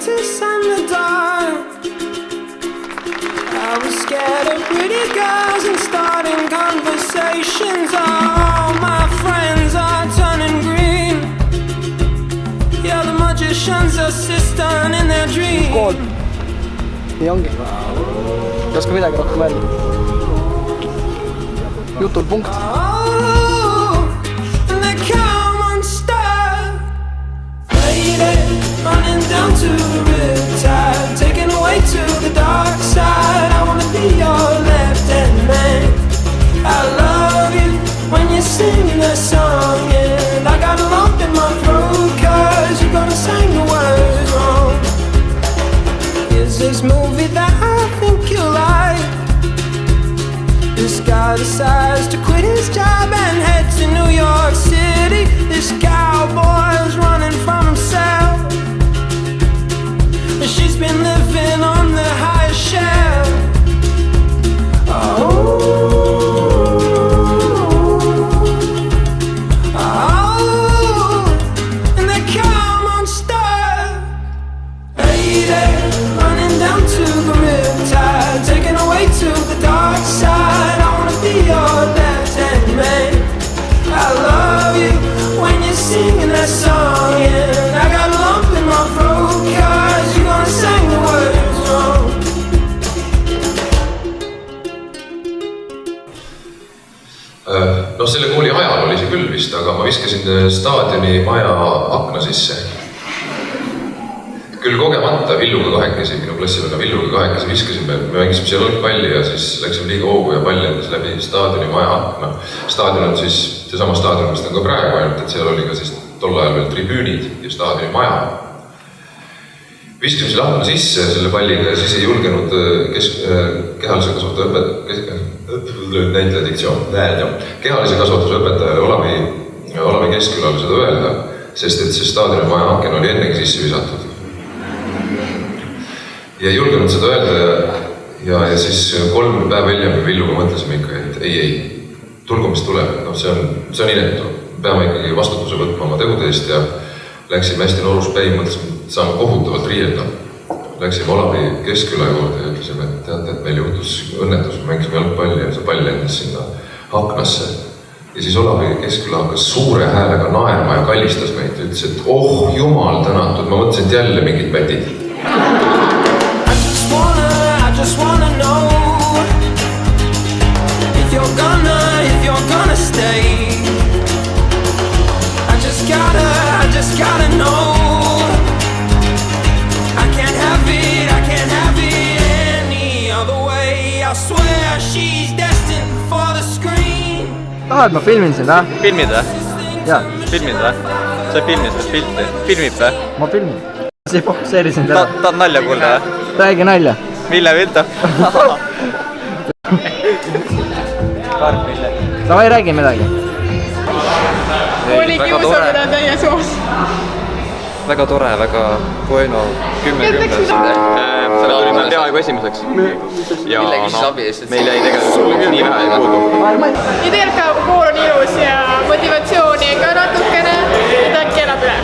cactus and the dark. I was scared of pretty girls and starting conversations. All my friends are turning green. Yeah, the magician's assistant in their dream. Kool. Nii ongi. Ei oska midagi rohkem öelda. Jutul punkt. And they come unstuck. Lady, running down to the riptide, taken away to the dark side. I wanna be your left-hand man. I love you when you're singing that song, and I got a lump in my throat 'cause you're gonna sing the words wrong. Is this movie that I think you like? This guy decides to quit his job and head to New York City. This cowboy's running from himself. She's been living on the highest shelf. And they come unstuck. Lady, running down to the riptide, taken away to the dark side. I wanna be your left-hand man. I love you when you're singing that song, and I got a lump in my throat 'cause you're gonna sing the words wrong. No selle kooli ajal oli see küll vist, aga ma viskasin staadioni maja akna sisse. Küll kogemata Villuga kahekesi, minu klassivenna Villuga kahekesi viskasime, me mängisime seal jalgpalli ja siis läksime liiga hoogu ja pall lendas läbi staadioni maja akna. Staadion on siis seesama staadion, mis ta on ka praegu, ainult et seal oli ka siis tol ajal veel tribüünid ja staadioni maja. Viskasime selle akna sisse selle palliga ja siis ei julgenud kehalise kasvatuse õpetaja Olavi Keskkülal seda öelda, sest et see staadioni maja aken oli ennegi sisse visatud. Ja ei julgenud seda öelda ja siis 3 päeva hiljem Villuga mõtlesime ikka, et ei, tulgu mis tuleb, no see on inetu. Peame ikkagi vastutuse võtma oma tegude eest ja läksime hästi noorus päi, mõtlesime, et saame kohutavalt riielda. Läksime Olavi Keskküla juurde ja ütlesime, et teate, et meil juhtus õnnetus, mängisime jalgpalli ja see pall lendas sinna aknasse. Ja siis Olavi Keskküla hakkas suure häälega naerma ja kallistas meid ja ütles, et oh jumal tänatud, ma mõtlesin, et jälle mingid pätid. I just wanna know if you're gonna stay. I just gotta know. I can't have it any other way. I swear she's destined for the screen. Tahad, ma filmin seda? Filmid või? Jaa. Filmid või? Sa filmid või pilti? Filmid või? Ma filmin. See fokusseerisin teda. Tahad nalja kuulda või? Räägi nalja. Mille pilta? Davai, räägi midagi. Oli kiusamine teie soos. Väga tore, väga bueno. 10-10. Selle tulime peaaegu esimeseks. Ja meil jäi tegelikult nii vähe ei puudu. IDLK kool on ilus ja motivatsiooni ka natukene, et äkki elab üle.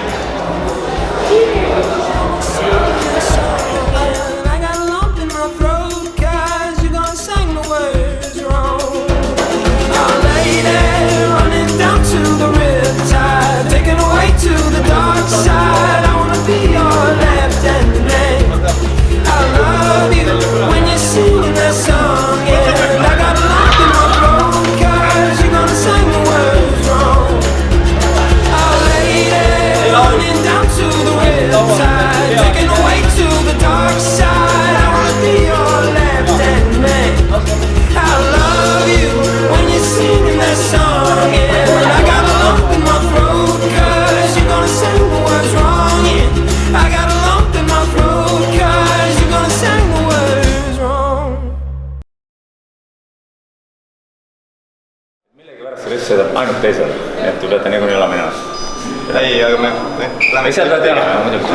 Sõidab ainult teisele, et te peate niikuinii olema minema. Ei, aga me läheme sealt tegema muidugi.